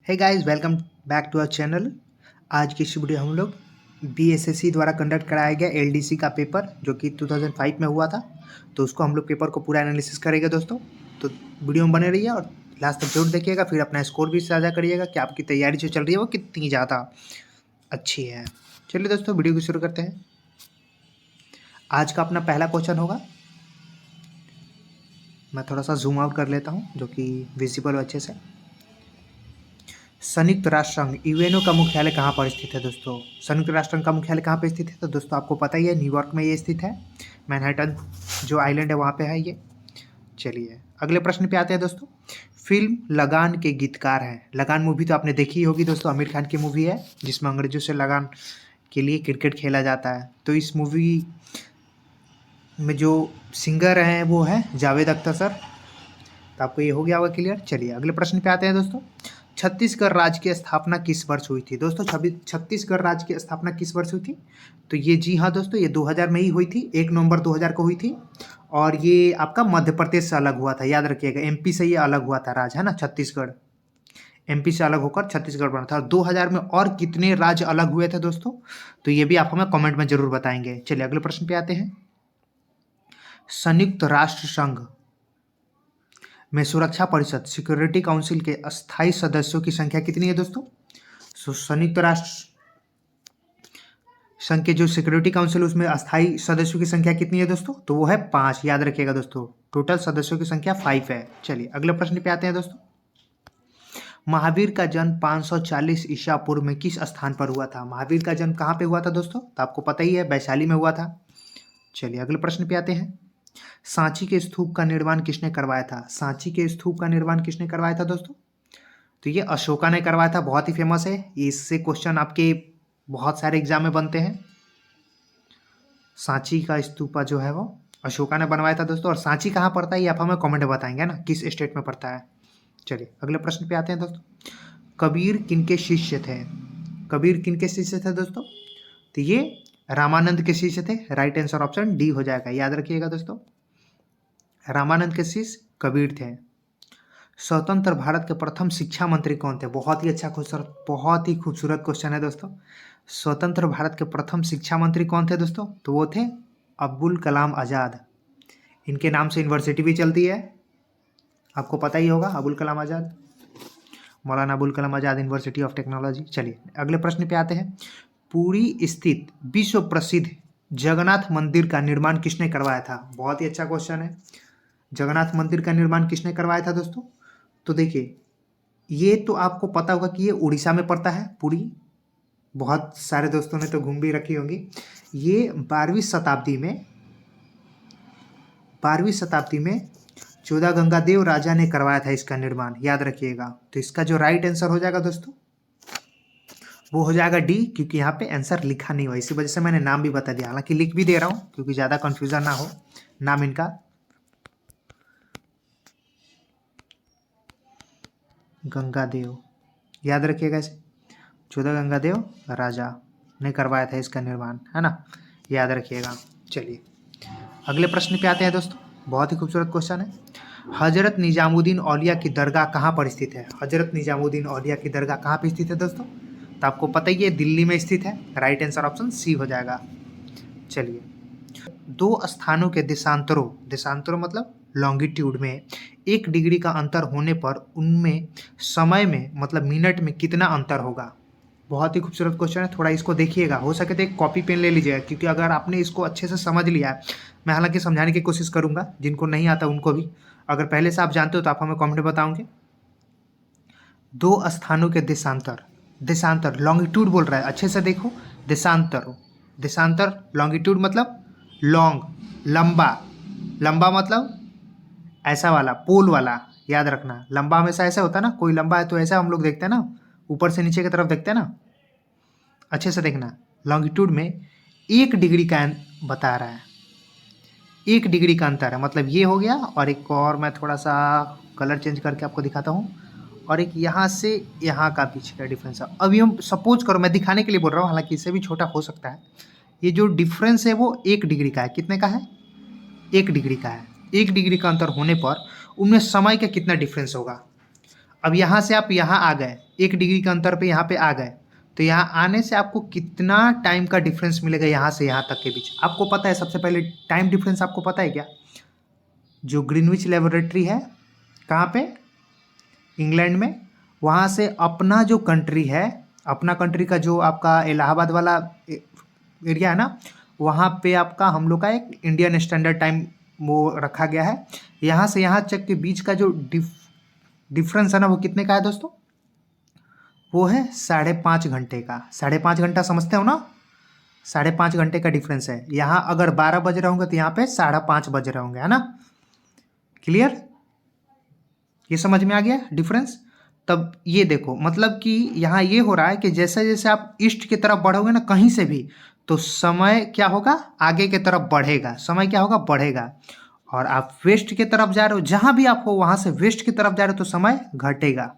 Hey guys, welcome back to our channel. आज की इस वीडियो हम लोग बीएसएससी द्वारा कंडक्ट कराया गया एलडीसी का पेपर जो कि 2005 में हुआ था, तो उसको हम लोग पेपर को पूरा एनालिसिस करेंगे दोस्तों। तो वीडियो में बने रहिए और लास्ट तक जरूर देखिएगा, फिर अपना स्कोर भी साझा करिएगा कि आपकी तैयारी जो चल रही है वो कितनी ज़्यादा अच्छी है। चलिए दोस्तों, वीडियो को शुरू करते हैं। आज का अपना पहला क्वेश्चन होगा। मैं थोड़ा सा जूम आउट कर लेता हूँ जो कि विजिबल हो अच्छे से। संयुक्त राष्ट्र संघ यूएनओ का मुख्यालय कहाँ पर स्थित है दोस्तों? संयुक्त राष्ट्र संघ का मुख्यालय कहाँ पर स्थित है? तो दोस्तों आपको पता ही है, न्यूयॉर्क में ये स्थित है। मैनहट्टन जो आइलैंड है वहाँ पे है ये। चलिए अगले प्रश्न पे आते हैं दोस्तों। फिल्म लगान के गीतकार हैं। लगान मूवी तो आपने देखी होगी दोस्तों, आमिर खान की मूवी है जिसमें अंग्रेजों से लगान के लिए क्रिकेट खेला जाता है। तो इस मूवी में जो सिंगर हैं वो है जावेद अख्तर सर। तो आपको ये हो गया होगा क्लियर। चलिए अगले प्रश्न पे आते हैं दोस्तों। छत्तीसगढ़ राज्य की स्थापना किस वर्ष हुई थी दोस्तों? छत्तीसगढ़ राज्य की स्थापना किस वर्ष हुई थी? तो ये जी हाँ दोस्तों, ये 2000 में ही हुई थी। 1 नवंबर 2000 को हुई थी। और ये आपका मध्य प्रदेश से अलग हुआ था, याद रखिएगा। एमपी से ये अलग हुआ था राज्य, है ना। छत्तीसगढ़ एमपी से अलग होकर छत्तीसगढ़ बना था। 2000 में और कितने राज्य अलग हुए थे दोस्तों? तो ये भी आप हमें कमेंट में जरूर बताएंगे। चलिए अगले प्रश्न पे आते हैं। संयुक्त राष्ट्र संघ में सुरक्षा परिषद सिक्योरिटी काउंसिल के अस्थायी सदस्यों की संख्या कितनी है दोस्तों? संयुक्त राष्ट्र संघ के जो सिक्योरिटी काउंसिल उसमें अस्थायी सदस्यों की संख्या कितनी है दोस्तों? तो वो है 5। याद रखिएगा दोस्तों, टोटल सदस्यों की संख्या 5 है। चलिए अगले प्रश्न पे आते हैं दोस्तों। महावीर का जन्म 540 ईसा पूर्व में किस स्थान पर हुआ था? महावीर का जन्म कहाँ पे हुआ था दोस्तों? तो आपको पता ही है, वैशाली में हुआ था। चलिए अगले प्रश्न पे आते हैं। सांची के स्तूप का निर्माण किसने करवाया था? सांची के स्तूप का निर्माण किसने करवाया था दोस्तों? तो ये अशोका ने करवाया था। बहुत ही फेमस है, इससे क्वेश्चन आपके बहुत सारे एग्जाम में बनते हैं। सांची का स्तूपा जो है वो अशोका ने बनवाया था दोस्तों। और सांची कहाँ पड़ता है ये आप हमें कमेंट में बताएंगे ना, किस स्टेट में पड़ता है। चलिए अगले प्रश्न पे आते हैं दोस्तों। कबीर किनके शिष्य थे? कबीर किनके शिष्य थे दोस्तों? तो ये रामानंद के शिष्य थे। राइट आंसर ऑप्शन डी हो जाएगा। याद रखिएगा दोस्तों, रामानंद के शिष्य कबीर थे। स्वतंत्र भारत के प्रथम शिक्षा मंत्री कौन थे? बहुत ही अच्छा क्वेश्चन, बहुत ही खूबसूरत क्वेश्चन है दोस्तों। स्वतंत्र भारत के प्रथम शिक्षा मंत्री कौन थे दोस्तों? तो वो थे अब्दुल कलाम आज़ाद। इनके नाम से यूनिवर्सिटी भी चलती है, आपको पता ही होगा। Abul Kalam Azad, Maulana Abul Kalam Azad university of technology. चलिए अगले प्रश्न पे आते हैं। पुरी स्थित विश्व प्रसिद्ध जगन्नाथ मंदिर का निर्माण किसने करवाया था? बहुत ही अच्छा क्वेश्चन है। जगन्नाथ मंदिर का निर्माण किसने करवाया था दोस्तों? तो देखिए, ये तो आपको पता होगा कि ये उड़ीसा में पड़ता है पुरी। बहुत सारे दोस्तों ने तो घूम भी रखी होंगी। ये 12वीं शताब्दी में चौदह गंगादेव राजा ने करवाया था इसका निर्माण, याद रखिएगा। तो इसका जो राइट आंसर हो जाएगा दोस्तों वो हो जाएगा डी, क्योंकि यहाँ पे आंसर लिखा नहीं हुआ, इसी वजह से मैंने नाम भी बता दिया। हालांकि लिख भी दे रहा हूँ क्योंकि ज़्यादा कंफ्यूजन ना हो। नाम इनका गंगादेव, याद रखिएगा इसे। चौदह गंगादेव राजा ने करवाया था इसका निर्माण, है ना, याद रखिएगा। चलिए अगले प्रश्न पे आते हैं दोस्तों। बहुत ही खूबसूरत क्वेश्चन है। हजरत निजामुद्दीन औलिया की दरगाह कहाँ पर स्थित है? हजरत निजामुद्दीन औलिया की दरगाह कहाँ पर स्थित है दोस्तों? तो आपको पता ही है, दिल्ली में स्थित है। राइट आंसर ऑप्शन सी हो जाएगा। चलिए, दो स्थानों के देशांतरों मतलब लॉन्गिट्यूड में 1 डिग्री का अंतर होने पर उनमें समय में मतलब मिनट में कितना अंतर होगा? बहुत ही खूबसूरत क्वेश्चन है, थोड़ा इसको देखिएगा। हो सके तो एक कॉपी पेन ले लीजिएगा, क्योंकि अगर आपने इसको अच्छे से समझ लिया है, मैं हालांकि समझाने की कोशिश करूंगा, जिनको नहीं आता उनको भी। अगर पहले से आप जानते हो तो आप हमें कमेंट में बताओगे। दो स्थानों के देशांतर लॉन्गिट्यूड बोल रहा है, अच्छे से देखो। देशांतर लॉन्गिट्यूड मतलब लॉन्ग, लंबा मतलब ऐसा वाला, पोल वाला, याद रखना। लंबा हमेशा ऐसा होता है ना, कोई लंबा है तो ऐसा हम लोग देखते हैं ना, ऊपर से नीचे की तरफ देखते हैं ना। अच्छे से देखना, लॉन्गिट्यूड में 1 डिग्री का बता रहा है, 1 डिग्री का अंतर है, मतलब ये हो गया। और एक और मैं थोड़ा सा कलर चेंज करके आपको दिखाता हूँ, और एक यहाँ से यहाँ का पीछे का डिफरेंस है। अभी हम सपोज करो, मैं दिखाने के लिए बोल रहा हूँ, हालांकि इससे भी छोटा हो सकता है। ये जो डिफरेंस है वो 1 डिग्री का है। कितने का है? 1 डिग्री का है। 1 डिग्री का अंतर होने पर उनमें समय का कितना डिफरेंस होगा? अब यहाँ से आप यहाँ आ गए, 1 डिग्री के अंतर पे यहाँ पे आ गए, तो यहाँ आने से आपको कितना टाइम का डिफरेंस मिलेगा यहाँ से यहाँ तक के बीच? आपको पता है सबसे पहले टाइम डिफरेंस आपको पता है क्या? जो ग्रीनविच लेबोरेटरी है कहाँ पे? इंग्लैंड में। वहाँ से अपना जो कंट्री है, अपना कंट्री का जो आपका इलाहाबाद वाला एरिया है ना, वहाँ पे आपका हम लोग का एक इंडियन स्टैंडर्ड टाइम वो रखा गया है। यहाँ से यहाँ तक के बीच का जो डिफरेंस है ना, वो कितने का है दोस्तों? वो है 5.5 घंटे का। 5.5 घंटा समझते हो ना? 5.5 घंटे का डिफरेंस है। यहाँ अगर 12 बज रहे होंगे तो यहाँ पे 5:30 बज रहे होंगे, है ना? क्लियर? ये समझ में आ गया डिफरेंस? तब ये देखो, मतलब कि यहाँ ये हो रहा है कि जैसे जैसे आप ईस्ट की तरफ बढ़ोगे ना कहीं से भी, तो समय क्या होगा? आगे की तरफ बढ़ेगा। समय क्या होगा? बढ़ेगा। और आप वेस्ट की तरफ जा रहे हो, जहां भी आप हो वहां से वेस्ट की तरफ जा रहे हो तो समय घटेगा।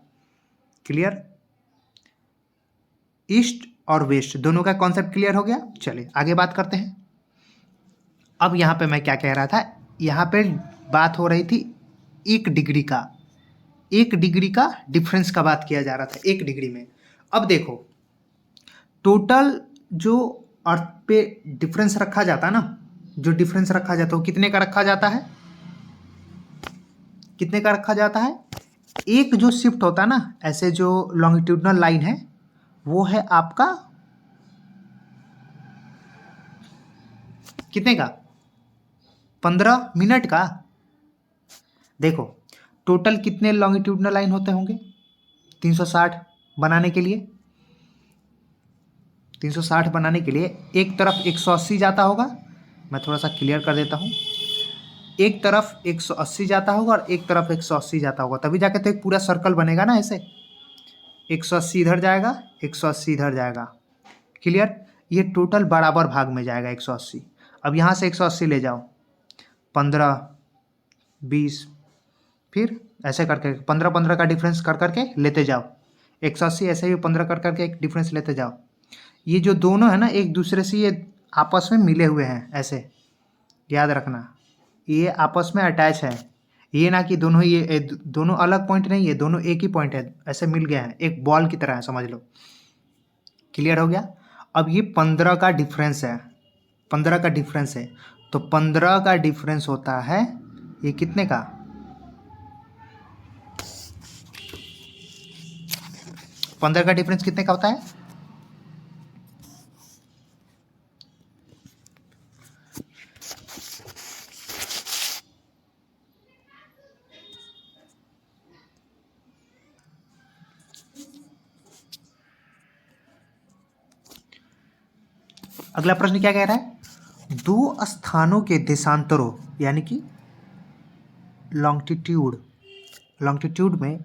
क्लियर? ईस्ट और वेस्ट दोनों का कॉन्सेप्ट क्लियर हो गया? चलिए आगे बात करते हैं। अब यहाँ पे मैं क्या कह रहा था, यहाँ पे बात हो रही थी 1 डिग्री का, 1 डिग्री का डिफरेंस का बात किया जा रहा था 1 डिग्री में। अब देखो टोटल जो अर्थ पे डिफरेंस रखा जाता है ना, जो डिफरेंस रखा जाता है वो कितने का रखा जाता है? कितने का रखा जाता है? एक जो शिफ्ट होता है ना, ऐसे जो लॉन्गिट्यूडनल लाइन है वो है आपका कितने का? 15 मिनट का। देखो टोटल कितने लॉन्गिट्यूडनल लाइन होते होंगे 360 बनाने के लिए? 360 बनाने के लिए एक तरफ 180 जाता होगा। मैं थोड़ा सा क्लियर कर देता हूँ। एक तरफ 180 जाता होगा और एक तरफ 180 जाता होगा, तभी जाके तो एक पूरा सर्कल बनेगा ना। ऐसे 180 इधर जाएगा, 180 इधर जाएगा। क्लियर? ये टोटल बराबर भाग में जाएगा 180। अब यहाँ से 180 ले जाओ, 15, 20, फिर ऐसे करके 15 का डिफरेंस कर करके लेते जाओ। 180 ऐसे ही 15 कर करके एक डिफरेंस लेते जाओ। ये जो दोनों है ना एक दूसरे से ये आपस में मिले हुए हैं, ऐसे याद रखना, ये आपस में अटैच है। ये ना कि दोनों ये दोनों अलग पॉइंट नहीं है, दोनों एक ही पॉइंट है, ऐसे मिल गया है, एक बॉल की तरह है, समझ लो। क्लियर हो गया? अब ये 15 का डिफरेंस है, 15 का डिफरेंस है, तो 15 का डिफरेंस होता है ये कितने का? 15 का डिफरेंस कितने का होता है? अगला प्रश्न क्या कह रहा है? दो स्थानों के देशांतरों यानी कि लॉन्गिट्यूड में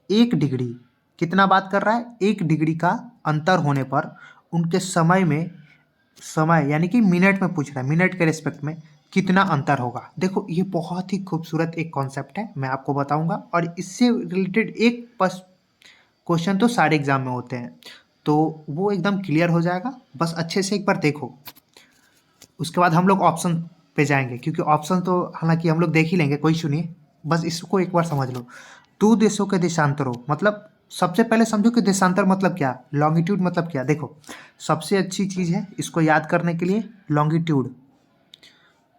1 डिग्री कितना बात कर रहा है? 1 डिग्री का अंतर होने पर उनके समय में, समय यानी कि मिनट में पूछ रहा है, मिनट के रिस्पेक्ट में कितना अंतर होगा। देखो ये बहुत ही खूबसूरत एक कॉन्सेप्ट है, मैं आपको बताऊंगा, और इससे रिलेटेड एक क्वेश्चन तो सारे एग्जाम में होते हैं, तो वो एकदम क्लियर हो जाएगा। बस अच्छे से एक बार देखो, उसके बाद हम लोग ऑप्शन पे जाएंगे, क्योंकि ऑप्शन तो हालांकि हम लोग देख ही लेंगे, कोई सुनिए, बस इसको एक बार समझ लो। दो देशों के देशांतरों मतलब, सबसे पहले समझो कि देशांतर मतलब क्या, लॉन्गिट्यूड मतलब क्या। देखो सबसे अच्छी चीज़ है इसको याद करने के लिए, लॉन्गिट्यूड।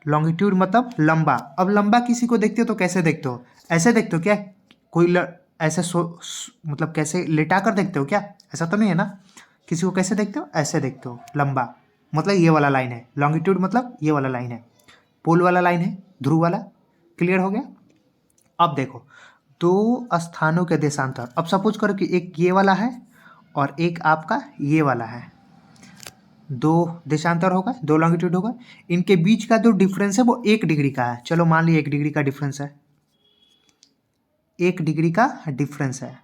लॉन्गिट्यूड मतलब लंबा। अब लंबा किसी को देखते हो तो कैसे देखते हो? ऐसे देखते हो क्या? कोई ऐसे मतलब कैसे लेटा कर देखते हो क्या? ऐसा तो नहीं है ना। किसी को कैसे देखते हो? ऐसे देखते हो। लंबा मतलब ये वाला लाइन है, लॉन्गिट्यूड मतलब ये वाला लाइन है, पोल वाला लाइन है, ध्रुव वाला। क्लियर हो गया? अब देखो दो स्थानों के देशांतर, अब सपोज करो कि एक ये वाला है और एक आपका ये वाला है, दो देशांतर होगा, दो लॉन्गिट्यूड होगा, इनके बीच का जो डिफरेंस है वो 1 डिग्री का है। चलो मान लीजिए 1 डिग्री का डिफरेंस है, 1 डिग्री का डिफरेंस है।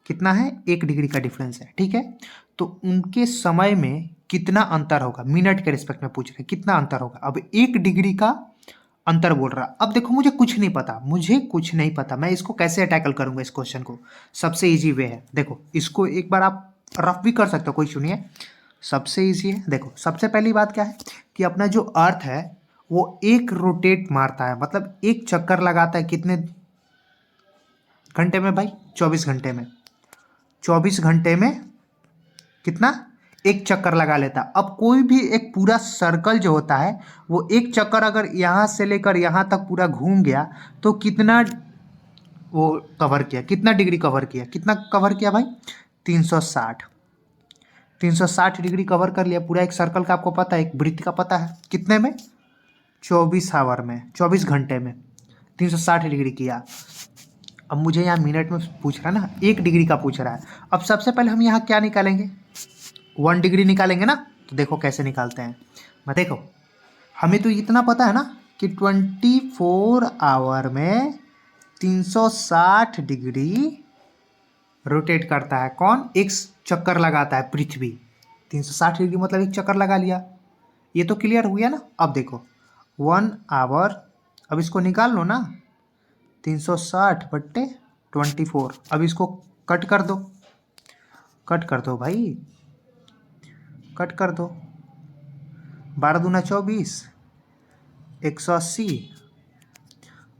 कितना है? 1 डिग्री का डिफरेंस है, ठीक है। तो उनके समय में कितना अंतर होगा, मिनट के रिस्पेक्ट में पूछ रहे हैं कितना अंतर होगा। अब 1 डिग्री का अंतर बोल रहा। अब देखो मुझे कुछ नहीं पता, मुझे कुछ नहीं पता, मैं इसको कैसे टैकल करूंगा इस क्वेश्चन को? सबसे इजी वे है, देखो इसको एक बार आप रफ भी कर सकते हो, कोई सुनिए। सबसे इजी है, देखो सबसे पहली बात क्या है कि अपना जो अर्थ है वो एक रोटेट मारता है, मतलब एक चक्कर लगाता है कितने घंटे में भाई? 24 घंटे में, 24 घंटे में कितना, एक चक्कर लगा लेता। अब कोई भी एक पूरा सर्कल जो होता है वो एक चक्कर अगर यहाँ से लेकर यहाँ तक पूरा घूम गया तो कितना वो कवर किया, कितना डिग्री कवर किया, कितना कवर किया भाई, 360। 360 डिग्री कवर कर लिया पूरा एक सर्कल का। आपको पता है एक वृत्त का पता है कितने में, 24 आवर में, 24 घंटे में 360 डिग्री किया। अब मुझे यहाँ मिनट में पूछ रहा है ना, 1 डिग्री का पूछ रहा है। अब सबसे पहले हम यहाँ क्या निकालेंगे, 1 डिग्री निकालेंगे ना। तो देखो कैसे निकालते हैं, मैं देखो हमें तो इतना पता है ना कि 24 आवर में 360 डिग्री रोटेट करता है। कौन, एक चक्कर लगाता है पृथ्वी। 360 डिग्री मतलब एक चक्कर लगा लिया। ये तो क्लियर हो गया ना। अब देखो 1 आवर, अब इसको निकाल लो ना, 360/24। अब इसको कट कर दो, कट कर दो भाई, कट कर दो। 12 दूना 24, 180।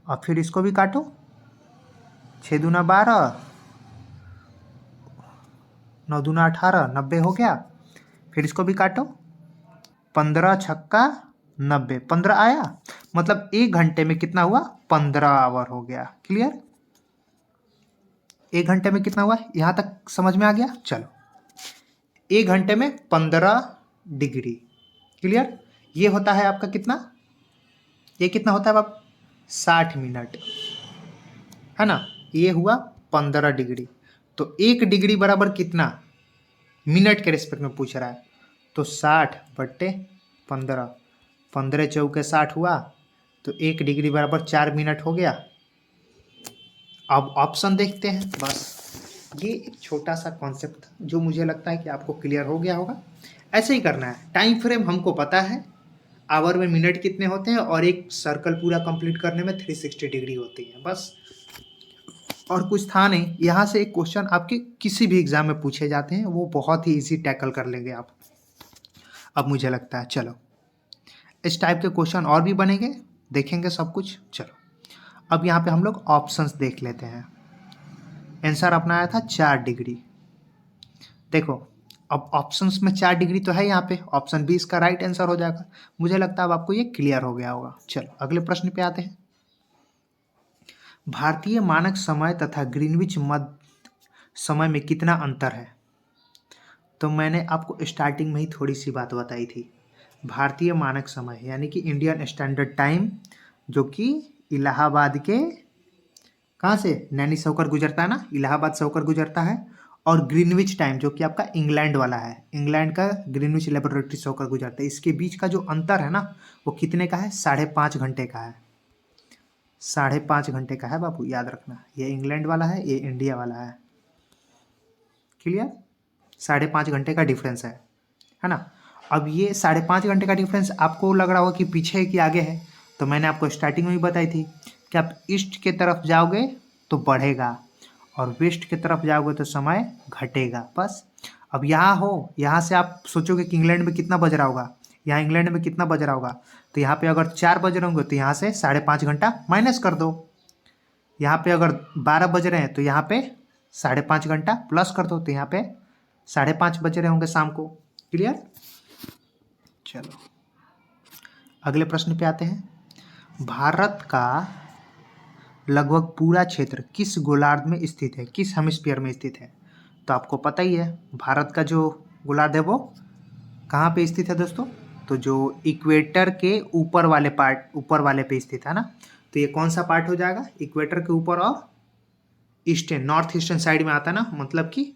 और फिर इसको भी काटो, 6 दूना 12, 9 दूना 18, 90 हो गया। फिर इसको भी काटो, 15 छक्का 90, 15 आया। मतलब 1 घंटे में कितना हुआ, 15 आवर हो गया। क्लियर, 1 घंटे में कितना हुआ, यहाँ तक समझ में आ गया। चलो 1 घंटे में 15 डिग्री। क्लियर, ये होता है आपका कितना, ये कितना होता है बाप, 60 मिनट, है ना। ये हुआ 15 डिग्री। तो 1 डिग्री बराबर कितना, मिनट के रिस्पेक्ट में पूछ रहा है। तो 60/15, 15 चौके 60 हुआ। तो 1 डिग्री बराबर 4 मिनट हो गया। अब ऑप्शन देखते हैं। बस ये एक छोटा सा कॉन्सेप्ट था जो मुझे लगता है कि आपको क्लियर हो गया होगा। ऐसे ही करना है। टाइम फ्रेम हमको पता है, आवर में मिनट कितने होते हैं, और एक सर्कल पूरा कंप्लीट करने में 360 डिग्री होती है। बस, और कुछ था नहीं। यहाँ से एक क्वेश्चन आपके किसी भी एग्जाम में पूछे जाते हैं, वो बहुत ही इजी टैकल कर लेंगे आप, अब मुझे लगता है। चलो इस टाइप के क्वेश्चन और भी बनेंगे, देखेंगे सब कुछ। चलो अब यहाँ पे हम लोग ऑप्शंस देख लेते हैं। आंसर अपना आया था 4 डिग्री। देखो अब ऑप्शंस में 4 डिग्री तो है यहाँ पे, ऑप्शन बी इसका राइट आंसर हो जाएगा। मुझे लगता है अब आपको ये क्लियर हो गया होगा। चलो अगले प्रश्न पे आते हैं। भारतीय मानक समय तथा ग्रीनविच मध्य समय में कितना अंतर है। तो मैंने आपको स्टार्टिंग में ही थोड़ी सी बात बताई थी। भारतीय मानक समय यानी कि इंडियन स्टैंडर्ड टाइम, जो कि इलाहाबाद के कहाँ से, नैनी से होकर गुजरता है ना, इलाहाबाद से होकर गुजरता है। और ग्रीनविच टाइम जो कि आपका इंग्लैंड वाला है, इंग्लैंड का ग्रीनविच लेबोरेटरी से होकर गुजरता है। इसके बीच का जो अंतर है ना, वो कितने का है, 5.5 घंटे का है। 5.5 घंटे का है बाबू, याद रखना। ये इंग्लैंड वाला है, ये इंडिया वाला है। क्लियर, 5.5 घंटे का डिफरेंस है ना। अब ये 5.5 घंटे का डिफरेंस आपको लग रहा होगा कि पीछे है कि आगे है। तो मैंने आपको स्टार्टिंग में भी बताई थी कि आप ईस्ट के तरफ जाओगे तो बढ़ेगा, और वेस्ट की तरफ जाओगे तो समय घटेगा। बस अब यहाँ हो, यहाँ से आप सोचोगे कि इंग्लैंड में कितना बज रहा होगा, यहाँ इंग्लैंड में कितना बज रहा होगा। तो यहाँ पे अगर 4 बज रहे होंगे तो यहाँ से 5.5 घंटा माइनस कर दो। यहाँ पे अगर 12 बज रहे हैं तो यहाँ पे 5.5 घंटा प्लस कर दो। तो यहाँ पे 5:30 बज रहे होंगे शाम को। क्लियर, चलो अगले प्रश्न पे आते हैं। भारत का लगभग पूरा क्षेत्र किस गोलार्ध में स्थित है, किस हेमिस्फीयर में स्थित है। तो आपको पता ही है भारत का जो गोलार्ध है वो कहाँ पे स्थित है दोस्तों। तो जो इक्वेटर के ऊपर वाले पार्ट, ऊपर वाले पे स्थित है ना। तो ये कौन सा पार्ट हो जाएगा, इक्वेटर के ऊपर और ईस्टर्न, नॉर्थ ईस्टर्न साइड में आता है ना, मतलब कि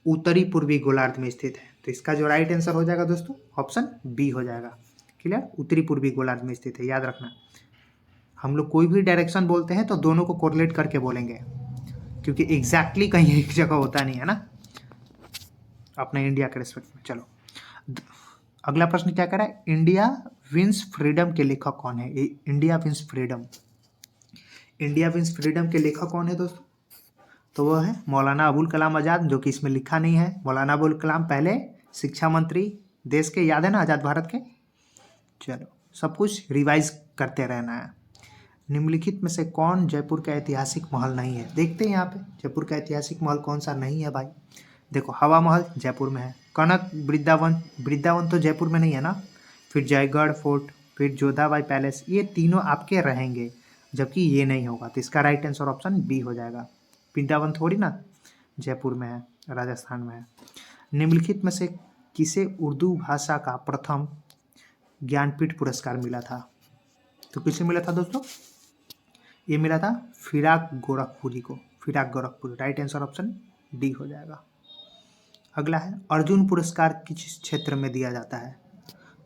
उत्तरी पूर्वी गोलार्ध में स्थित है। तो इसका जो राइट आंसर हो जाएगा दोस्तों, ऑप्शन बी हो जाएगा। क्लियर, उत्तरी पूर्वी गोलार्ध में स्थित है, याद रखना। हम लोग कोई भी डायरेक्शन बोलते हैं तो दोनों को कोरिलेट करके बोलेंगे, क्योंकि एग्जैक्टली कहीं एक जगह होता नहीं है ना अपने इंडिया के रिस्पेक्ट में। चलो अगला प्रश्न क्या कह रहा है, इंडिया विंस फ्रीडम के लेखक कौन है। India wins freedom, India wins freedom के लेखक कौन है दोस्तों। तो वो है मौलाना अबुल कलाम आज़ाद, जो कि इसमें लिखा नहीं है। मौलाना अबुल कलाम पहले शिक्षा मंत्री देश के, याद है ना, आज़ाद भारत के। चलो सब कुछ रिवाइज करते रहना है। निम्नलिखित में से कौन जयपुर का ऐतिहासिक महल नहीं है? देखते हैं यहाँ पे जयपुर का ऐतिहासिक महल कौन सा नहीं है भाई। देखो, हवा महल जयपुर में है, कनक वृंदावन, वृंदावन तो जयपुर में नहीं है ना, फिर जयगढ़ फोर्ट, फिर जोधाबाई पैलेस, ये तीनों आपके रहेंगे, जबकि ये नहीं होगा। तो इसका राइट आंसर ऑप्शन बी हो जाएगा। वृंदावन थोड़ी ना जयपुर में है, राजस्थान में है। निम्नलिखित में से किसे उर्दू भाषा का प्रथम ज्ञानपीठ पुरस्कार मिला था? तो किसे मिला था दोस्तों? ये मिला था फिराक गोरखपुरी को, Firaq Gorakhpuri. Right answer option D हो जाएगा। अगला है, अर्जुन पुरस्कार किस क्षेत्र में दिया जाता है?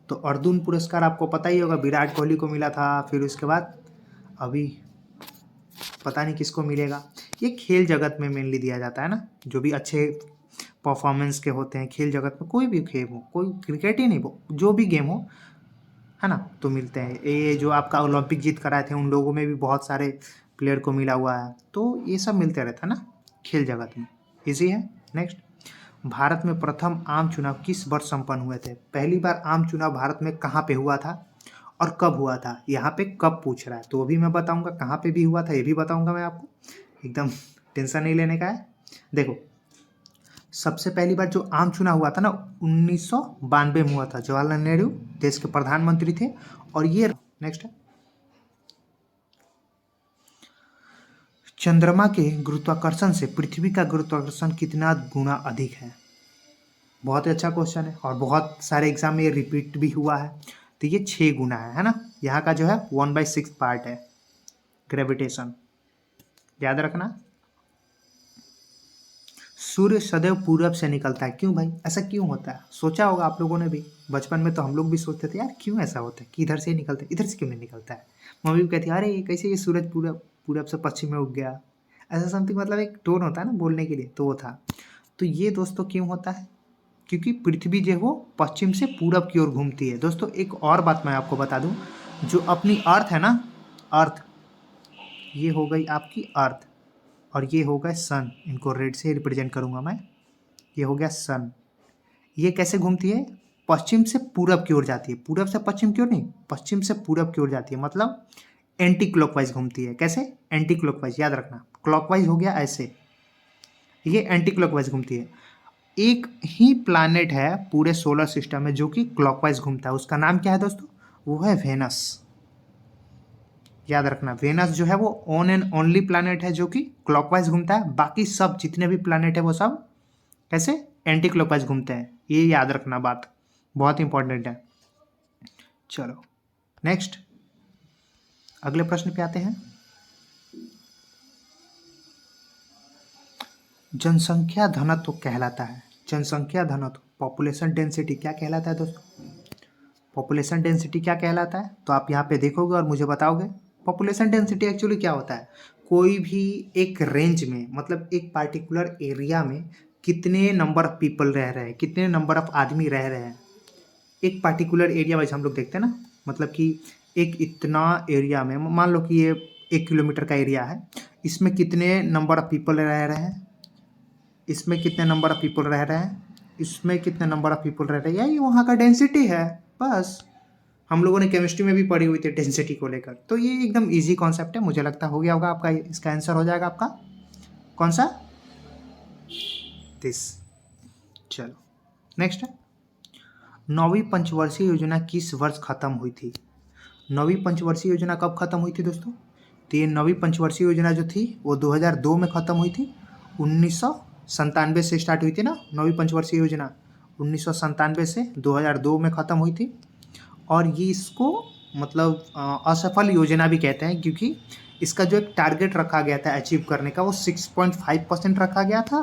तो अर्जुन पुरस्कार आपको पता ही होगा, विराट कोहली को मिला था, फिर उसके बाद अभी पता नहीं किसको मिलेगा। ये खेल जगत में मेनली दिया जाता है ना, जो भी अच्छे परफॉर्मेंस के होते हैं खेल जगत में, कोई भी गेम हो, कोई क्रिकेट ही नहीं हो, जो भी गेम हो, है ना, तो मिलते हैं। ये जो आपका ओलंपिक जीत कराए थे उन लोगों में भी बहुत सारे प्लेयर को मिला हुआ है, तो ये सब मिलते रहता है ना खेल जगत में। इजी है। नेक्स्ट, भारत में प्रथम आम चुनाव किस वर्ष संपन्न हुए थे? पहली बार आम चुनाव भारत में कहाँ पे हुआ था और कब हुआ था? यहाँ पे कब पूछ रहा है, तो वो भी मैं बताऊंगा, कहाँ पे भी हुआ था ये भी बताऊंगा मैं आपको, एकदम टेंशन नहीं लेने का है। देखो, सबसे पहली बार जो आम चुनाव हुआ था ना 1992 में हुआ था, जवाहरलाल नेहरू देश के प्रधानमंत्री थे। और ये नेक्स्ट है, चंद्रमा के गुरुत्वाकर्षण से पृथ्वी का गुरुत्वाकर्षण कितना गुना अधिक है? बहुत ही अच्छा क्वेश्चन है और बहुत सारे एग्जाम में ये रिपीट भी हुआ है। तो ये 6 गुना है ना। यहाँ का जो है 1/6 पार्ट है ग्रेविटेशन, याद रखना। सूर्य सदैव पूरब से निकलता है, क्यों भाई? ऐसा क्यों होता है? सोचा होगा आप लोगों ने भी, बचपन में तो हम लोग भी सोचते थे यार क्यों ऐसा होता है कि इधर से ही निकलता है, इधर से क्यों नहीं निकलता है। मम्मी भी कहती है अरे कैसे ये सूरज पूरब पूरब से पश्चिम में उग गया, ऐसा समथिंग, मतलब एक टोन होता है ना बोलने के लिए, तो वो था। तो ये दोस्तों क्यों होता है? क्योंकि पृथ्वी जो है वो पश्चिम से पूरब की ओर घूमती है। दोस्तों एक और बात मैं आपको बता दूं, जो अपनी अर्थ है ना, अर्थ, ये हो गई आपकी अर्थ और ये हो गया सन, इनको रेड से रिप्रेजेंट करूंगा मैं, ये हो गया सन। ये कैसे घूमती है? पश्चिम से पूरब की ओर जाती है, पूरब से पश्चिम की ओर नहीं, पश्चिम से पूरब की ओर जाती है, मतलब एंटी क्लॉकवाइज घूमती है। कैसे? एंटी क्लॉकवाइज, याद रखना, क्लॉकवाइज हो गया ऐसे, ये एंटी क्लॉकवाइज घूमती है। एक ही प्लैनेट है पूरे सोलर सिस्टम में जो कि क्लॉकवाइज घूमता है, उसका नाम क्या है दोस्तों? वो है वेनस। याद रखना, वेनस जो है वो ऑन एंड ओनली प्लैनेट है जो कि क्लॉकवाइज घूमता है, बाकी सब जितने भी प्लैनेट है वो सब कैसे? एंटी क्लॉकवाइज घूमते हैं। ये याद रखना बात, बहुत इंपॉर्टेंट है। चलो नेक्स्ट, अगले प्रश्न पे आते हैं। जनसंख्या घनत्व कहलाता है, जनसंख्या घनत्व, पॉपुलेशन डेंसिटी क्या कहलाता है दोस्तों? पॉपुलेशन डेंसिटी क्या कहलाता है? तो आप यहाँ पे देखोगे और मुझे बताओगे। पॉपुलेशन डेंसिटी एक्चुअली क्या होता है? कोई भी एक रेंज में, मतलब एक पार्टिकुलर एरिया में कितने नंबर ऑफ पीपल रह रहे हैं, कितने नंबर ऑफ आदमी रह रहे हैं, एक पार्टिकुलर एरिया वाइज हम लोग देखते हैं ना, मतलब कि एक इतना एरिया में, मान लो कि ये 1 किलोमीटर का एरिया है, इसमें कितने नंबर ऑफ पीपल रह रहे हैं, इसमें कितने नंबर ऑफ पीपल रह रहे हैं, इसमें कितने नंबर ऑफ पीपल रह रहे हैं, यही वहाँ का डेंसिटी है बस। हम लोगों ने केमिस्ट्री में भी पढ़ी हुई थी डेंसिटी को लेकर, तो ये एकदम इजी कॉन्सेप्ट है, मुझे लगता हो गया होगा आपका। इसका आंसर हो जाएगा आपका कौन सा? दिस। चलो नेक्स्ट है, 9वीं पंचवर्षीय योजना किस वर्ष खत्म हुई थी? 9वीं पंचवर्षीय योजना कब खत्म हुई थी दोस्तों? तो ये 9वीं पंचवर्षीय योजना जो थी वो 2002 में खत्म हुई थी। 1997 से स्टार्ट हुई थी ना 9वीं पंचवर्षीय योजना, 1997 से 2002 में खत्म हुई थी। और ये इसको मतलब असफल योजना भी कहते हैं, क्योंकि इसका जो एक टारगेट रखा गया था अचीव करने का वो 6.5% रखा गया था,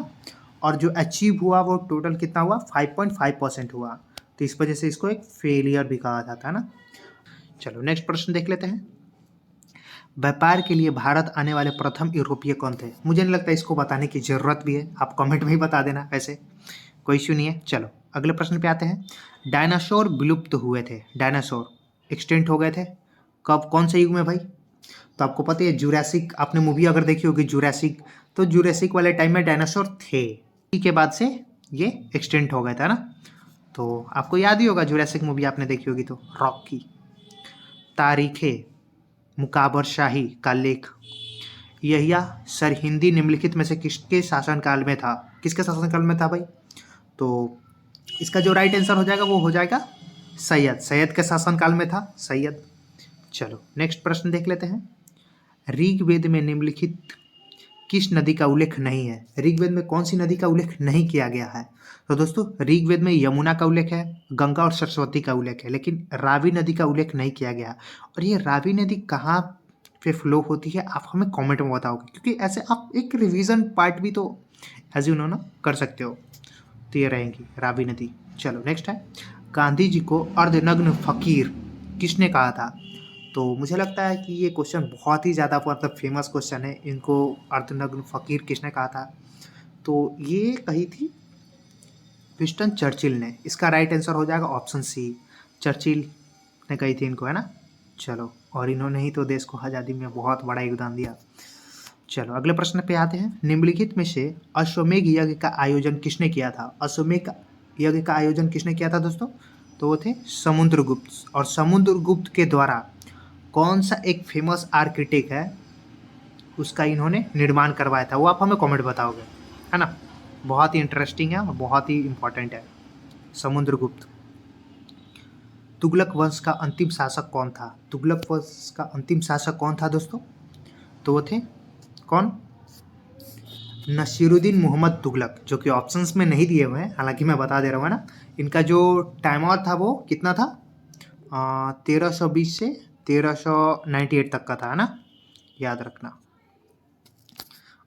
और जो अचीव हुआ वो टोटल कितना हुआ? 5.5% हुआ। तो इस वजह से इसको एक फेलियर भी कहा जाता है ना। चलो नेक्स्ट प्रश्न देख लेते हैं। व्यापार के लिए भारत आने वाले प्रथम यूरोपीय कौन थे? मुझे नहीं लगता इसको बताने की जरूरत भी है, आप कमेंट में ही बता देना, वैसे कोई इश्यू नहीं है। चलो अगले प्रश्न पे आते हैं। डायनासोर विलुप्त हुए थे, डायनासोर एक्सटेंट हो गए थे कब, कौन से युग में भाई? तो आपको पता है जुरासिक, आपने मूवी अगर देखी होगी जुरासिक, तो जुरासिक वाले टाइम में डायनासोर थे, के बाद से ये एक्सटेंट हो गया था ना। तो आपको याद ही होगा जुरासिक मूवी आपने देखी होगी तो। रॉकी। तारीखें मुकाबर शाही का लेख यहिया सरहिंदी निम्नलिखित में से किसके शासनकाल में था? किसके शासनकाल में था भाई? तो इसका जो राइट आंसर हो जाएगा वो हो जाएगा सैयद के शासनकाल में था सैयद। चलो नेक्स्ट प्रश्न देख लेते हैं। ऋग्वेद में निम्नलिखित किस नदी का उल्लेख नहीं है? ऋग्वेद में कौन सी नदी का उल्लेख नहीं किया गया है? तो दोस्तों ऋग्वेद में यमुना का उल्लेख है, गंगा और सरस्वती का उल्लेख है, लेकिन रावी नदी का उल्लेख नहीं किया गया। और ये रावी नदी कहाँ पे फ्लो होती है आप हमें कमेंट में बताओगे, क्योंकि ऐसे आप एक रिवीजन पार्ट भी तो एज यू नो ना कर सकते हो। तो ये रहेंगी रावी नदी। चलो नेक्स्ट है, गांधी जी को अर्धनग्न फकीर किसने कहा था? तो मुझे लगता है कि ये क्वेश्चन बहुत ही ज़्यादा मतलब फेमस क्वेश्चन है। इनको अर्धनग्न फकीर किसने कहा था? तो ये कही थी विंस्टन चर्चिल ने। इसका राइट आंसर हो जाएगा ऑप्शन सी, चर्चिल ने कही थी इनको, है ना। चलो, और इन्होंने ही तो देश को आज़ादी में बहुत बड़ा योगदान दिया। चलो अगले प्रश्न पे आते हैं। निम्नलिखित में से अश्वमेध यज्ञ का आयोजन किसने किया था? अश्वमेध यज्ञ का आयोजन किसने किया था दोस्तों? तो वो थे समुद्रगुप्त। और समुद्रगुप्त के द्वारा कौन सा एक फेमस आर्किटेक्ट है उसका इन्होंने निर्माण करवाया था? वो आप हमें कमेंट बताओगे, है ना। बहुत ही इंटरेस्टिंग है और बहुत ही इम्पोर्टेंट है। समुद्रगुप्त। तुगलक वंश का अंतिम शासक कौन था? तुगलक वंश का अंतिम शासक कौन था दोस्तों? तो वो थे कौन? नसीरुद्दीन मोहम्मद तुगलक, जो कि ऑप्शंस में नहीं दिए हुए हैं, हालांकि मैं बता दे रहा हूँ, है ना। इनका जो टाइम और था वो कितना था? 1320 से 1398 तक का था, है ना, याद रखना।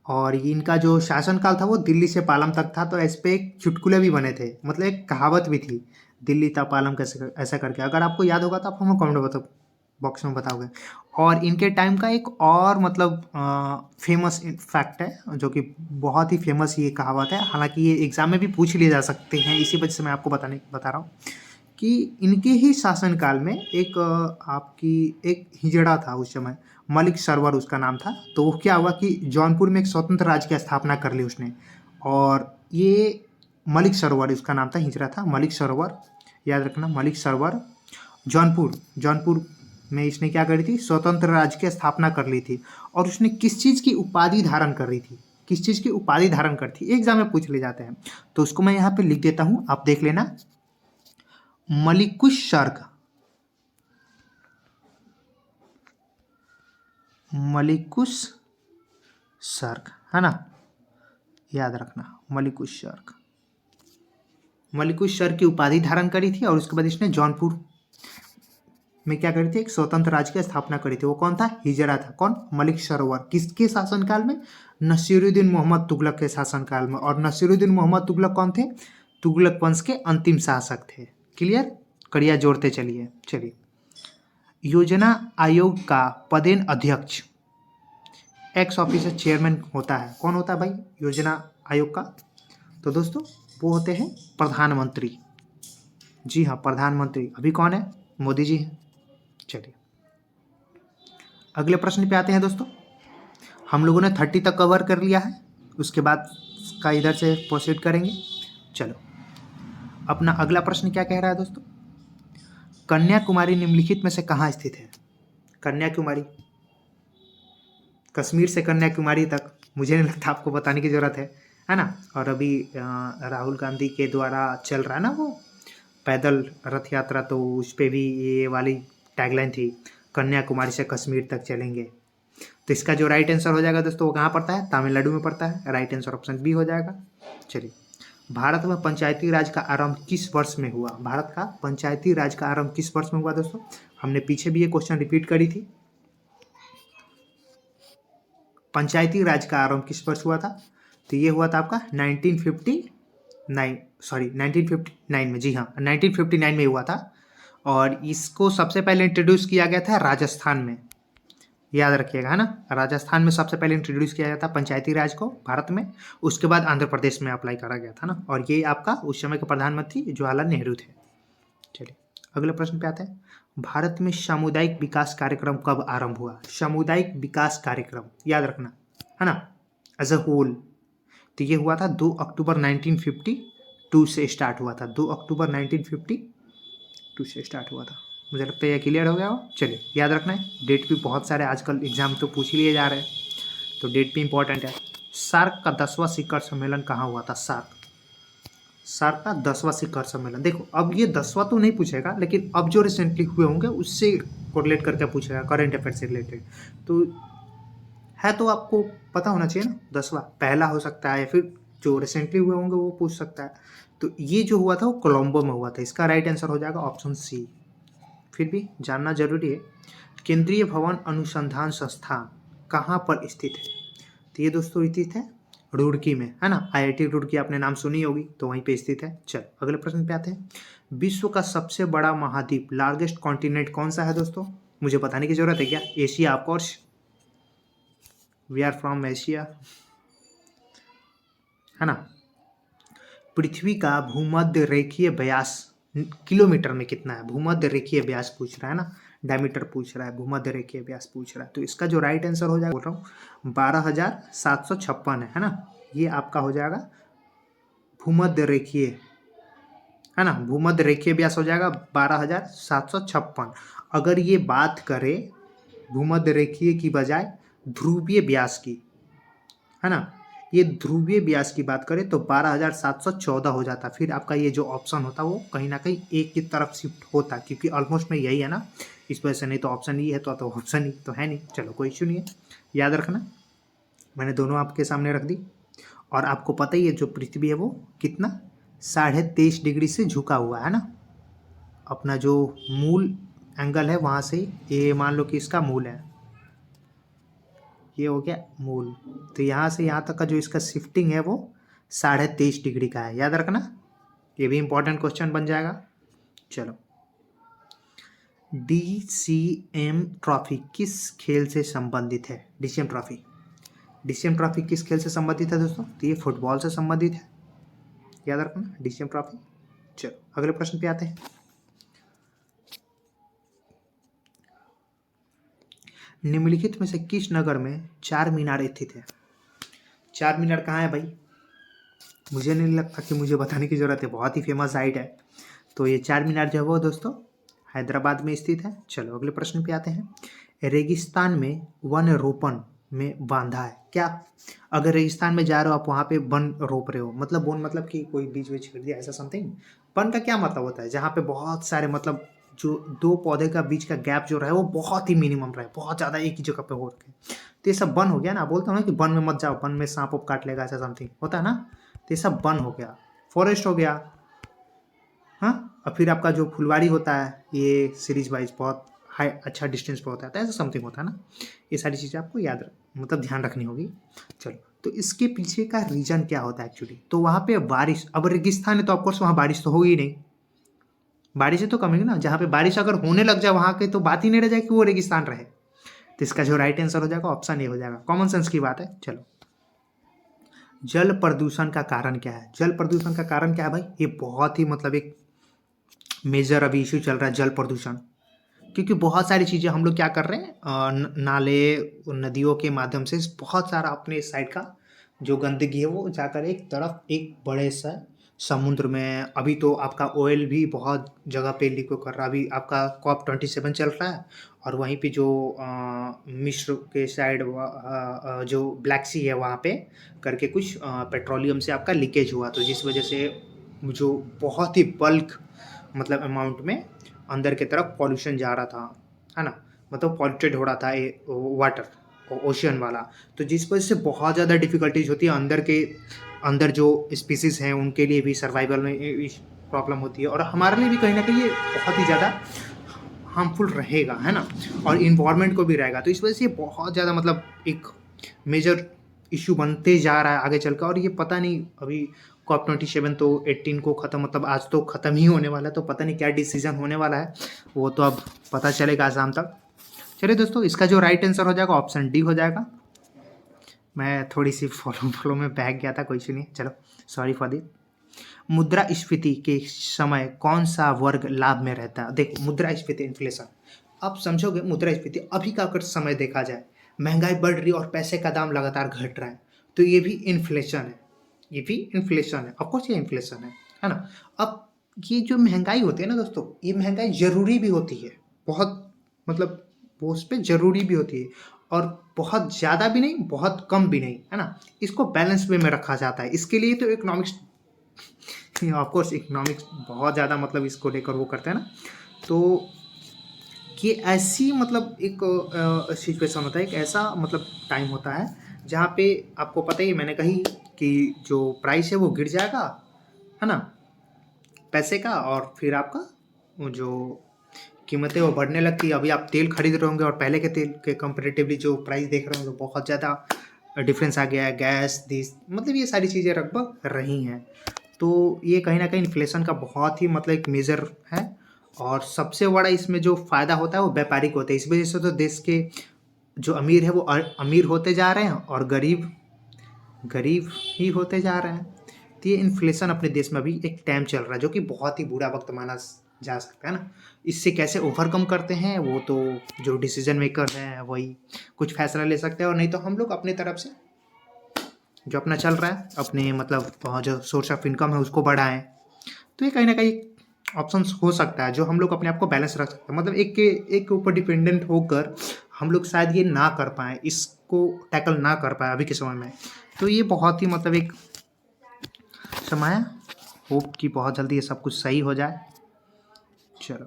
और इनका जो शासनकाल था वो दिल्ली से पालम तक था। तो इस पे एक चुटकुले भी बने थे, मतलब एक कहावत भी थी, दिल्ली था पालम कैसे ऐसा करके। अगर आपको याद होगा तो आप हमें कमेंट बॉक्स में बताओगे। और इनके टाइम का एक और मतलब फेमस फैक्ट है, जो कि बहुत ही फेमस ये कहावत है, हालांकि ये एग्जाम में भी पूछ लिए जा सकते हैं, इसी वजह से मैं आपको बता रहा हूँ कि इनके ही शासनकाल में एक आपकी एक हिजड़ा था उस समय, मलिक सरवर उसका नाम था। तो वो क्या हुआ कि जौनपुर में एक स्वतंत्र राज्य की स्थापना कर ली उसने। और ये मलिक सरोवर उसका नाम था, हिजड़ा था मलिक सरोवर, याद रखना, मलिक सरोवर। जौनपुर में इसने क्या करी थी? स्वतंत्र राज्य की स्थापना कर ली थी। और उसने किस चीज़ की उपाधि धारण कर रही थी? किस चीज़ की उपाधि धारण कर थी? एग्जाम में पूछ ले जाते हैं, तो उसको मैं यहाँ पे लिख देता हूँ, आप देख लेना। मलिकुश सर्ग, मलिकुश सर्ग, है ना, याद रखना, मलिकुश सर्ग। मलिकुश सर्ग की उपाधि धारण करी थी। और उसके बाद इसने जौनपुर में क्या करी थी? एक स्वतंत्र राज्य की स्थापना करी थी। वो कौन था? हिजड़ा था। कौन? मलिक सरोवर। किसके शासनकाल में? नसीरुद्दीन मोहम्मद तुगलक के शासनकाल में। और नसीरुद्दीन मोहम्मद तुगलक कौन थे? तुगलक वंश के अंतिम शासक थे। क्लियर? कड़िया जोड़ते चलिए। योजना आयोग का पदेन अध्यक्ष एक्स ऑफिसर चेयरमैन होता है। कौन होता है भाई योजना आयोग का? तो दोस्तों वो होते हैं प्रधानमंत्री। जी हाँ, प्रधानमंत्री। अभी कौन है? मोदी जी हैं। चलिए अगले प्रश्न पे आते हैं दोस्तों। हम लोगों ने 30 तक कवर कर लिया है, उसके बाद का इधर से प्रोसीड करेंगे। चलो अपना अगला प्रश्न क्या कह रहा है दोस्तों? कन्याकुमारी निम्नलिखित में से कहाँ स्थित है? कन्याकुमारी, कश्मीर से कन्याकुमारी तक, मुझे नहीं लगता आपको बताने की ज़रूरत है ना। और अभी राहुल गांधी के द्वारा चल रहा है ना वो पैदल रथ यात्रा, तो उस पर भी ये वाली टैगलाइन थी, कन्याकुमारी से कश्मीर तक चलेंगे। तो इसका जो राइट आंसर हो जाएगा दोस्तों वो कहाँ पड़ता है? तमिलनाडु में पड़ता है। राइट आंसर ऑप्शन बी हो जाएगा। चलिए, भारत में पंचायती राज का आरंभ किस वर्ष में हुआ? भारत का पंचायती राज का आरंभ किस वर्ष में हुआ दोस्तों? हमने पीछे भी ये क्वेश्चन रिपीट करी थी। पंचायती राज का आरंभ किस वर्ष हुआ था? तो ये हुआ था आपका 1959 में। जी हाँ, 1959 में हुआ था। और इसको सबसे पहले इंट्रोड्यूस किया गया था राजस्थान में, याद रखिएगा, है ना। राजस्थान में सबसे पहले इंट्रोड्यूस किया गया था पंचायती राज को भारत में। उसके बाद आंध्र प्रदेश में अप्लाई करा गया था ना। और ये आपका उस समय के प्रधानमंत्री जवाहरलाल नेहरू थे। चलिए अगले प्रश्न पे आते हैं। भारत में सामुदायिक विकास कार्यक्रम कब आरंभ हुआ? सामुदायिक विकास कार्यक्रम याद रखना, है ना, एज अ होल। तो ये हुआ था 2 अक्टूबर 1952 से स्टार्ट हुआ था। 2 अक्टूबर 1952 से स्टार्ट हुआ था। मुझे लगता है ये क्लियर हो गया हो। चलिए याद रखना है, डेट भी बहुत सारे आजकल एग्जाम तो पूछ ही लिए जा रहे हैं, तो डेट भी इंपॉर्टेंट है। सार्क का 10वां शिखर सम्मेलन कहाँ हुआ था? सार्क का 10वां शिखर सम्मेलन। देखो अब ये 10वां तो नहीं पूछेगा, लेकिन अब जो रिसेंटली हुए होंगे उससे कोरिलेट करके पूछेगा, करंट अफेयर से रिलेटेड तो है, तो आपको पता होना चाहिए ना। 10वां पहला हो सकता है या फिर जो रिसेंटली हुए होंगे वो पूछ सकता है। तो ये जो हुआ था वो कोलंबो में हुआ था। इसका राइट आंसर हो जाएगा ऑप्शन सी। फिर भी जानना जरूरी है। केंद्रीय भवन अनुसंधान संस्थान कहाँ पर स्थित है? तो ये दोस्तों स्थित है रुड़की में, है ना। आईआईटी रुड़की आपने नाम सुनी होगी, तो वहीं पे स्थित है। चलो अगले प्रश्न पे आते हैं। विश्व का सबसे बड़ा महाद्वीप, लार्जेस्ट कॉन्टिनेंट कौन सा है दोस्तों? मुझे बताने की जरूरत है क्या? Asia, of course, we are from Asia, है ना। पृथ्वी का भूमध्य रेखीय व्यास किलोमीटर में कितना है? भूमध्य रेखीय व्यास पूछ रहा है ना, डायमीटर पूछ रहा है, भूमध्य रेखीय व्यास पूछ रहा है। तो इसका जो राइट आंसर हो जाएगा, बोल रहा हूँ 12,756 है ना। ये आपका हो जाएगा भूमध्य रेखीय, है ना। भूमध्य रेखीय व्यास हो जाएगा 12,756। अगर ये बात करें भूमध्य रेखीय की बजाय ध्रुवीय व्यास की, है ना, ये ध्रुवीय व्यास की बात करें तो 12,714 हो जाता। फिर आपका ये जो ऑप्शन होता वो कहीं ना कहीं एक की तरफ शिफ्ट होता, क्योंकि ऑलमोस्ट में यही है ना, इस वजह से। नहीं तो ऑप्शन ई है तो ऑप्शन ई तो है नहीं। चलो कोई इशू नहीं है, याद रखना। मैंने दोनों आपके सामने रख दी। और आपको पता ही है जो पृथ्वी है वो कितना 23.5 डिग्री से झुका हुआ है ना। अपना जो मूल एंगल है वहाँ से, ये मान लो कि इसका मूल है, ये हो गया मूल। तो यहाँ से यहाँ तक का जो इसका शिफ्टिंग है वो 23.5 डिग्री का है, याद रखना। ये भी इंपॉर्टेंट क्वेश्चन बन जाएगा। चलो, डीसीएम ट्रॉफी किस खेल से संबंधित है? डीसीएम ट्रॉफी किस खेल से संबंधित है दोस्तों? तो ये फुटबॉल से संबंधित है, याद रखना डीसीएम ट्रॉफी। चलो अगले प्रश्न पे आते हैं। निम्नलिखित में से किस नगर में चार मीनार स्थित है? चार मीनार कहाँ है भाई? मुझे नहीं लगता कि मुझे बताने की जरूरत है, बहुत ही फेमस साइट है। तो ये चार मीनार जो है वो दोस्तों हैदराबाद में स्थित है। चलो अगले प्रश्न पे आते हैं। रेगिस्तान में वन रोपण में बांधा है क्या? अगर रेगिस्तान में जा रहे हो आप, वहाँ पे वन रोप रहे हो, मतलब वन मतलब कि कोई बीज वीज छीड़ दिया, ऐसा समथिंग। वन का क्या मतलब होता है? जहाँ पे बहुत सारे, मतलब जो दो पौधे का बीच का गैप जो रहे वो बहुत ही मिनिमम रहे, बहुत ज़्यादा एक ही जगह पे हो रखे। तो ये सब वन हो गया ना। बोलता हूँ ना कि वन में मत जाओ, वन में सांप उप काट लेगा, ऐसा समथिंग होता है ना। तो ये सब वन हो गया, फॉरेस्ट हो गया। हाँ, और फिर आपका जो फुलवारी होता है ये सीरीज वाइज बहुत हाई अच्छा डिस्टेंस पर होता है, तो ऐसा समथिंग होता है ना। ये सारी चीज़ें आपको याद मतलब ध्यान रखनी होगी। चलो, तो इसके पीछे का रीजन क्या होता है एक्चुअली? तो वहाँ पे बारिश, अब रेगिस्तान है तो ऑफकोर्स वहाँ बारिश तो होगी नहीं, बारिश है तो कम ही ना। जहाँ पे बारिश अगर होने लग जाए वहाँ के, तो बात ही नहीं रह जाए कि वो रेगिस्तान रहे। तो इसका जो राइट आंसर हो जाएगा ऑप्शन ए हो जाएगा। कॉमन सेंस की बात है। चलो, जल प्रदूषण का कारण क्या है? जल प्रदूषण का कारण क्या है भाई? ये बहुत ही मतलब एक मेजर अभी इशू चल रहा है, जल प्रदूषण। क्योंकि बहुत सारी चीज़ें हम लोग क्या कर रहे हैं, नाले नदियों के माध्यम से बहुत सारा अपने साइड का जो गंदगी है वो जाकर एक तरफ एक बड़े सा समुद्र में। अभी तो आपका ऑयल भी बहुत जगह पे लिको कर रहा है। अभी आपका COP27 चल रहा है, और वहीं पे जो मिस्र के साइड जो ब्लैक सी है वहाँ पे करके कुछ पेट्रोलियम से आपका लीकेज हुआ, तो जिस वजह से जो बहुत ही बल्क मतलब अमाउंट में अंदर की तरफ पॉल्यूशन जा रहा था, है ना। मतलब पॉल्यूटेड हो रहा था ये वाटर ओशियन वाला। तो जिस वजह से बहुत ज़्यादा डिफ़िकल्टीज होती है अंदर जो स्पीसीज हैं उनके लिए भी सर्वाइवल में प्रॉब्लम होती है, और हमारे लिए भी कहीं ना कहीं ये बहुत ही ज़्यादा हार्मफुल रहेगा, है ना। और इन्वायरमेंट को भी रहेगा। तो इस वजह से ये बहुत ज़्यादा मतलब एक मेजर इशू बनते जा रहा है आगे चलकर। और ये पता नहीं अभी COP27 तो 18 को ख़त्म, मतलब आज तो ख़त्म ही होने वाला है, तो पता नहीं क्या डिसीजन होने वाला है, वो तो अब पता चलेगा शाम तक। चलिए दोस्तों, इसका जो राइट आंसर हो जाएगा ऑप्शन डी हो जाएगा। मैं थोड़ी सी फॉलो में बहक गया था, कोई इशू नहीं। चलो, सॉरी फॉर दी। मुद्रास्फीति के समय कौन सा वर्ग लाभ में रहता है? देखो, मुद्रास्फीति इन्फ्लेशन, आप समझोगे मुद्रास्फीति अभी का अगर समय देखा जाए, महंगाई बढ़ रही है और पैसे का दाम लगातार घट रहा है, तो ये भी इन्फ्लेशन है। ये भी इन्फ्लेशन है, ऑफकोर्स ये इन्फ्लेशन है ना। अब ये जो महंगाई होती है ना दोस्तों, ये महंगाई जरूरी भी होती है। बहुत मतलब वो उस पे ज़रूरी भी होती है, और बहुत ज़्यादा भी नहीं, बहुत कम भी नहीं, है ना? इसको बैलेंस वे में रखा जाता है। इसके लिए तो इकोनॉमिक्स, ऑफ कोर्स इकोनॉमिक्स बहुत ज़्यादा मतलब इसको लेकर वो करते हैं ना, तो ये ऐसी मतलब एक सिचुएशन होता है, एक ऐसा मतलब टाइम होता है जहाँ पे आपको पता ही, मैंने कही कि जो प्राइस है वो गिर जाएगा, है ना, पैसे का, और फिर आपका वो जो कीमतें वो बढ़ने लगती है। अभी आप तेल खरीद रहे होंगे और पहले के तेल के कंपेरेटिवली जो प्राइस देख रहे होंगे बहुत ज़्यादा डिफरेंस आ गया है। गैस, दिस मतलब ये सारी चीज़ें लगभग रही हैं। तो ये कहीं ना कहीं इन्फ्लेशन का बहुत ही मतलब एक मेजर है, और सबसे बड़ा इसमें जो फ़ायदा होता है वो व्यापारिक होता है। इस वजह से तो देश के जो अमीर है वो अमीर होते जा रहे हैं, और गरीब गरीब ही होते जा रहे हैं। तो ये इन्फ्लेशन अपने देश में अभी एक टाइम चल रहा है जो कि बहुत ही बुरा वक्त माना जा सकता है ना। इससे कैसे ओवरकम करते हैं वो तो जो डिसीजन मेकर हैं वही कुछ फैसला ले सकते हैं, और नहीं तो हम लोग अपनी तरफ से जो अपना चल रहा है अपने मतलब जो सोर्स ऑफ इनकम है उसको बढ़ाएं। तो ये कहीं ना कहीं ऑप्शन हो सकता है जो हम लोग अपने आप को बैलेंस रख सकते हैं। मतलब एक के ऊपर डिपेंडेंट होकर हम लोग शायद ये ना कर पाएँ, इसको टैकल ना कर पाए अभी के समय में। तो ये बहुत ही मतलब एक समय है, होप कि बहुत जल्दी ये सब कुछ सही हो जाए। चलो,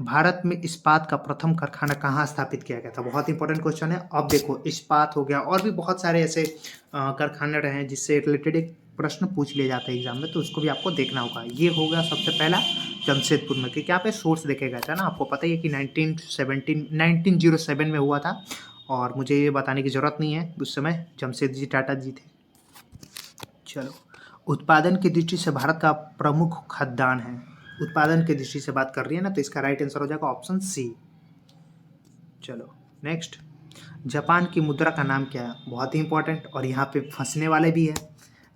भारत में इस्पात का प्रथम कारखाना कहाँ स्थापित किया गया था? बहुत इंपॉर्टेंट क्वेश्चन है। अब देखो, इस्पात हो गया, और भी बहुत सारे ऐसे कारखाने रहे हैं जिससे रिलेटेड एक प्रश्न पूछ लिए जाते हैं एग्जाम में, तो उसको भी आपको देखना होगा। ये हो गया सबसे पहला जमशेदपुर में, क्योंकि यहाँ पे सोर्स देखे गए थे ना। आपको पता ही है कि 1907 में हुआ था, और मुझे ये बताने की ज़रूरत नहीं है, उस समय जमशेदजी टाटा जी थे। चलो, उत्पादन की दृष्टि से भारत का प्रमुख खाद्यान्न है। उत्पादन की दृष्टि से बात कर रही है ना, तो इसका राइट आंसर हो जाएगा ऑप्शन सी। चलो नेक्स्ट, जापान की मुद्रा का नाम क्या है? बहुत ही इंपॉर्टेंट, और यहाँ पे फंसने वाले भी है।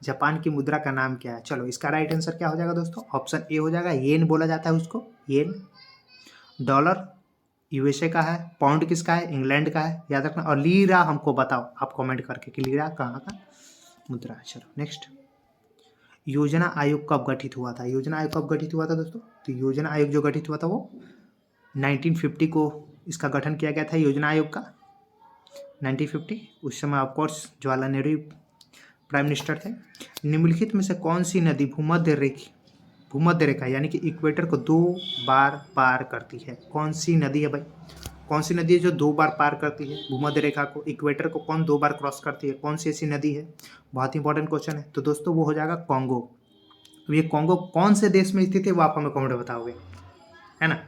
जापान की मुद्रा का नाम क्या है? चलो, इसका राइट आंसर क्या हो जाएगा दोस्तों? ऑप्शन ए हो जाएगा, येन बोला जाता है उसको, येन। डॉलर यूएसए का है, पाउंड किसका है? इंग्लैंड का है, याद रखना। और लीरा हमको बताओ आप कमेंट करके कि लीरा कहाँ का मुद्रा है। चलो नेक्स्ट, योजना आयोग कब गठित हुआ था? योजना आयोग कब गठित हुआ था दोस्तों? तो योजना आयोग जो गठित हुआ था वो 1950 को इसका गठन किया गया था, योजना आयोग का 1950। उस समय of course Jawaharlal Nehru prime minister थे। निम्नलिखित में से कौन सी नदी भूमध्य रेखा यानी कि इक्वेटर को 2 बार पार करती है? कौन सी नदी है भाई? कौन सी नदी है जो 2 बार पार करती है भूमध्य रेखा को? इक्वेटर को कौन 2 बार क्रॉस करती है? कौन सी ऐसी नदी है? बहुत इंपॉर्टेंट क्वेश्चन है। तो दोस्तों वो हो जाएगा कॉन्गो। अब ये कॉन्गो कौन से देश में स्थित है वो आप हमें कमेंट में बताओगे, है ना।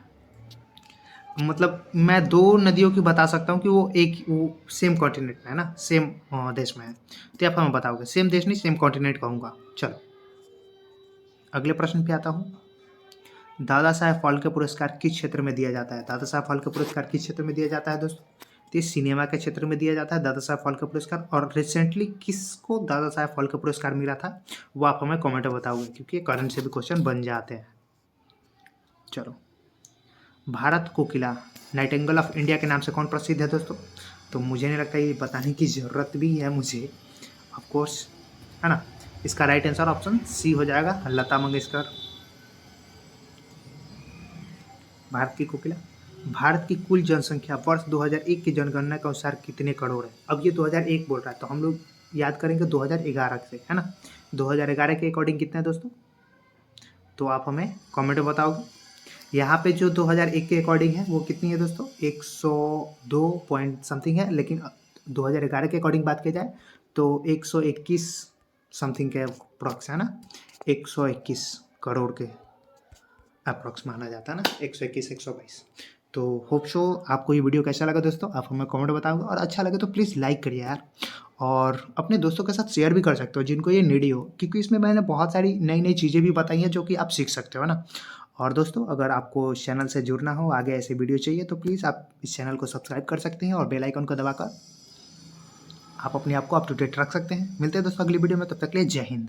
मतलब मैं 2 नदियों की बता सकता हूँ कि वो सेम कॉन्टिनेंट में है ना, सेम देश में है, तो आप हमें बताओगे। सेम देश नहीं, सेम कॉन्टिनेंट कहूँगा। चलो अगले प्रश्न पे आता हूँ। दादा साहेब फाल्के पुरस्कार किस क्षेत्र में दिया जाता है? दादा साहेब फाल्के पुरस्कार किस क्षेत्र में दिया जाता है दोस्तों? तो ये सिनेमा के क्षेत्र में दिया जाता है दादा साहेब फाल्के पुरस्कार। और रिसेंटली किसको दादा साहेब फाल्के पुरस्कार मिला था वो आप हमें कमेंट में बताओगे, क्योंकि करंट से भी क्वेश्चन बन जाते हैं। चलो, भारत कोकिला नाइटिंगेल ऑफ इंडिया के नाम से कौन प्रसिद्ध है दोस्तों? तो मुझे नहीं लगता ये बताने की ज़रूरत भी है मुझे, ऑफ कोर्स, है ना। इसका राइट आंसर ऑप्शन सी हो जाएगा, लता मंगेशकर। भारत की कोकिला। भारत की कुल जनसंख्या वर्ष 2001 की जनगणना के अनुसार कितने करोड़ है? अब ये 2001 बोल रहा है, तो हम लोग याद करेंगे 2011 से, है ना। 2011 के अकॉर्डिंग कितना है दोस्तों? तो आप हमें कमेंट में बताओगे। यहाँ पे जो 2001 के अकॉर्डिंग है वो कितनी है दोस्तों? 102 पॉइंट समथिंग है, लेकिन 2011 के अकॉर्डिंग बात की जाए तो 121 समथिंग के अप्रॉक्स, है ना। 121 करोड़ के अप्रॉक्स माना जाता है ना, 121 122। तो होप शो आपको ये वीडियो कैसा लगा दोस्तों, आप हमें कमेंट बताओगे, और अच्छा लगे तो प्लीज़ लाइक करिए यार, और अपने दोस्तों के साथ शेयर भी कर सकते हो जिनको ये नीडी हो, क्योंकि इसमें मैंने बहुत सारी नई नई चीज़ें भी बताई हैं जो कि आप सीख सकते हो, है ना। और दोस्तों अगर आपको इस चैनल से जुड़ना हो, आगे ऐसे वीडियो चाहिए, तो प्लीज़ आप इस चैनल को सब्सक्राइब कर सकते हैं, और बेल आइकन को दबाकर आप अपने आप को अप टू डेट रख सकते हैं। मिलते हैं दोस्तों अगली वीडियो में, तब तक के लिए जय हिंद।